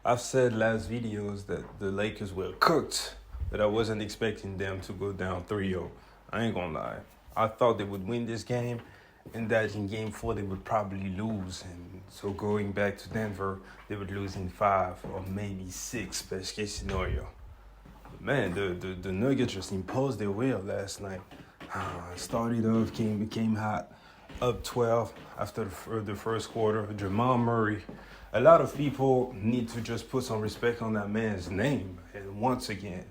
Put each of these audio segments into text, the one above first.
I've said last videos that the Lakers were cooked, that I wasn't expecting them to go down 3-0. I ain't gonna lie. I thought they would win this game, and that in game four they would probably lose. And so going back to Denver, they would lose in five or maybe six, best case scenario. But man, the Nuggets just imposed their will last night. Started off, became hot, up 12 after the first quarter. Jamal Murray. A lot of people need to just put some respect on that man's name. And once again,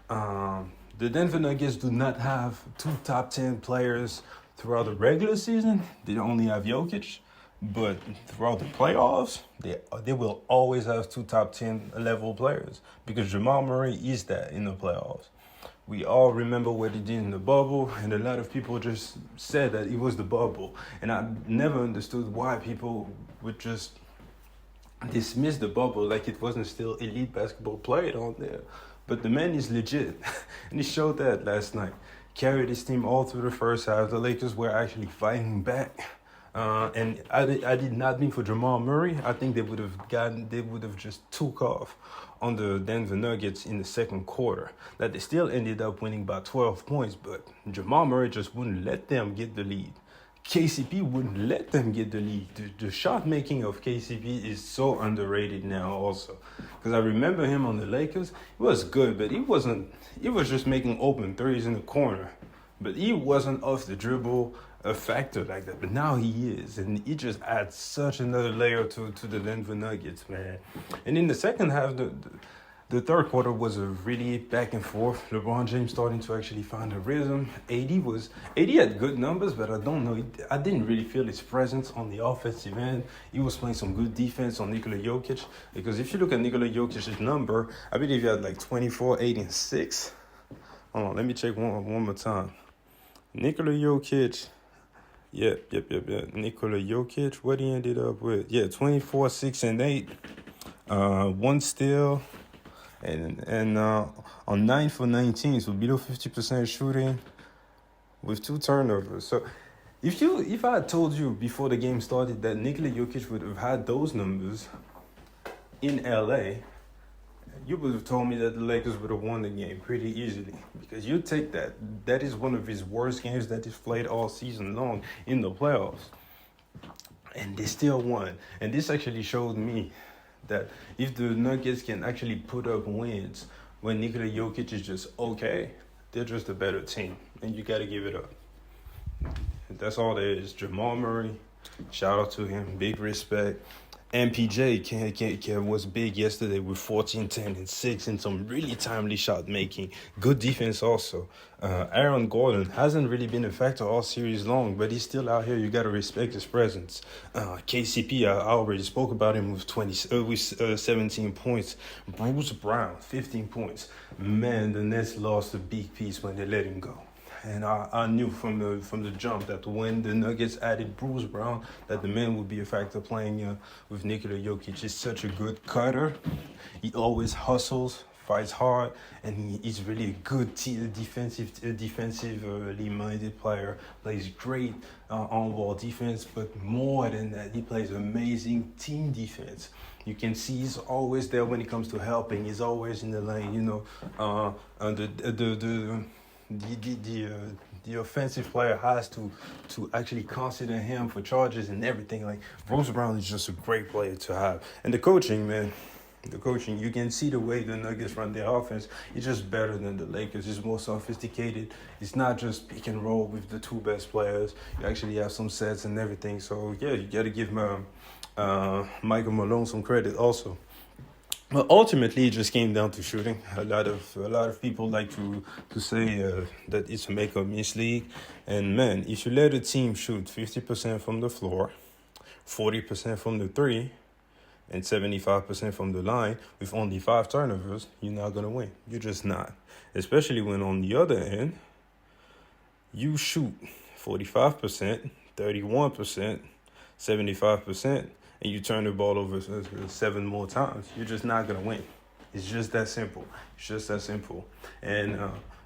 the Denver Nuggets do not have two top 10 players throughout the regular season. They only have Jokic. But throughout the playoffs, they will always have two top 10 level players because Jamal Murray is that in the playoffs. We all remember what he did in the bubble, and a lot of people just said that it was the bubble. And I never understood why people would just dismiss the bubble like it wasn't still elite basketball played on there. But the man is legit, and he showed that last night. Carried his team all through the first half. The Lakers were actually fighting back. And I did not mean for Jamal Murray. I think they would have just took off on the Denver Nuggets in the second quarter. That they still ended up winning by 12 points, but Jamal Murray just wouldn't let them get the lead. KCP wouldn't let them get the lead. The shot making of KCP is so underrated now also. Because I remember him on the Lakers. He was good, but he was just making open threes in the corner. But he wasn't off the dribble a factor like that. But now he is. And he just adds such another layer to the Denver Nuggets, man. And in the second half, the third quarter was a really back and forth. LeBron James starting to actually find a rhythm. AD had good numbers, but I don't know. I didn't really feel his presence on the offensive end. He was playing some good defense on Nikola Jokic. Because if you look at Nikola Jokic's number, I believe he had like 24, 8, and 6. Hold on, let me check one more time. Nikola Jokic. Yep. Nikola Jokic, what he ended up with? 24, 6, and 8. One steal. And on 9 for 19, so below 50% shooting with 2 turnovers. So if I had told you before the game started that Nikola Jokic would have had those numbers in LA, you would have told me that the Lakers would have won the game pretty easily. Because you take that. That is one of his worst games that he's played all season long in the playoffs. And they still won. And this actually showed me that if the Nuggets can actually put up wins when Nikola Jokic is just okay, they're just a better team. And you got to give it up. That's all there is. Jamal Murray, shout out to him. Big respect. MPJ was big yesterday with 14, 10, and 6 and some really timely shot making. Good defense also. Aaron Gordon hasn't really been a factor all series long, but he's still out here. You got to respect his presence. KCP, I already spoke about him with 17 points. Bruce Brown, 15 points. Man, the Nets lost a big piece when they let him go. And I knew from the jump that when the Nuggets added Bruce Brown, that the man would be a factor playing with Nikola Jokic. He's such a good cutter. He always hustles, fights hard, and he's really a good defensively minded player. Plays great on-ball defense, but more than that, he plays amazing team defense. You can see he's always there when it comes to helping. He's always in the lane, the offensive player has to actually consider him for charges and everything. Like, Bruce Brown is just a great player to have. And the coaching, man, you can see the way the Nuggets run their offense. It's just better than the Lakers. It's more sophisticated. It's not just pick and roll with the two best players. You actually have some sets and everything. So, yeah, you got to give Michael Malone some credit also. Well, ultimately, it just came down to shooting. A lot of people like to say that it's a make or miss league. And man, if you let a team shoot 50% from the floor, 40% from the three, and 75% from the line with only 5 turnovers, you're not going to win. You're just not. Especially when on the other end, you shoot 45%, 31%, 75%, and you turn the ball over 7 more times, you're just not going to win. It's just that simple. And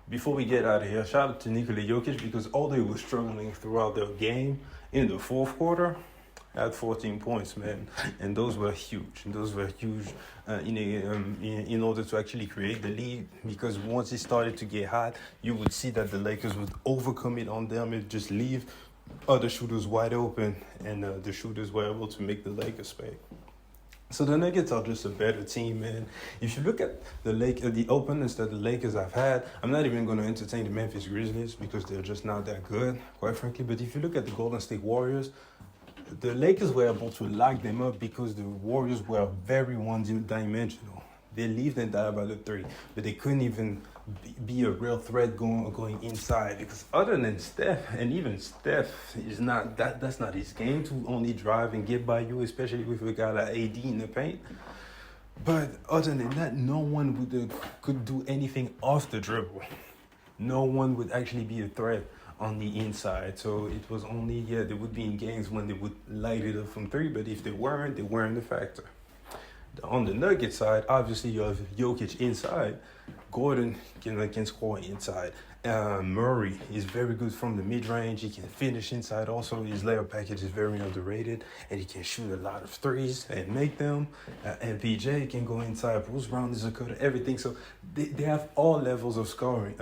before we get out of here, shout out to Nikola Jokic, because although he was struggling throughout the game in the fourth quarter, Had 14 points, man, and those were huge. And those were huge in order to actually create the lead. Because once it started to get hot, you would see that the Lakers would overcome it on them and just leave other shooters wide open, and the shooters were able to make the Lakers pay. So the Nuggets are just a better team, man. If you look at the opponents that the Lakers have had, I'm not even going to entertain the Memphis Grizzlies because they're just not that good, quite frankly. But if you look at the Golden State Warriors, the Lakers were able to lock them up because the Warriors were very one-dimensional. They lived and died by the three, but they couldn't even be a real threat going inside, because other than Steph, and even Steph is not that's not his game to only drive and get by you, especially with a guy like AD in the paint. But other than that, no one could do anything off the dribble. No one would actually be a threat on the inside. So it was only, they would be in games when they would light it up from three, but if they weren't a factor. On the Nuggets side, obviously you have Jokic inside. Gordon can score inside. Murray is very good from the mid-range. He can finish inside also. His layup package is very underrated, and he can shoot a lot of threes and make them. And PJ can go inside. Bruce Brown is a cutter, everything. So they have all levels of scoring.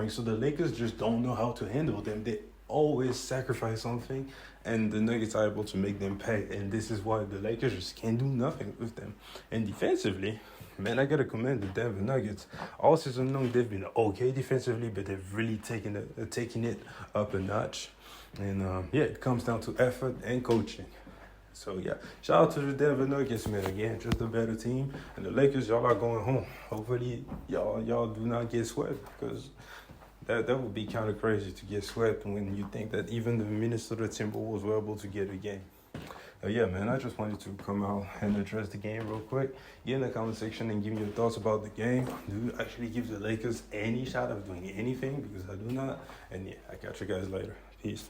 So the Lakers just don't know how to handle them. They always sacrifice something, and the Nuggets are able to make them pay. And this is why the Lakers just can't do nothing with them. And defensively, man, I gotta commend the Denver Nuggets. All season long, they've been okay defensively, but they've really taken it up a notch. And it comes down to effort and coaching. So shout out to the Denver Nuggets, man. Again, just a better team. And the Lakers, y'all are going home. Hopefully, y'all do not get swept, because that would be kind of crazy to get swept when you think that even the Minnesota Timberwolves were able to get a game. Man, I just wanted to come out and address the game real quick. Get in the comment section and give me your thoughts about the game. Do you actually give the Lakers any shot of doing anything? Because I do not. And I catch you guys later. Peace.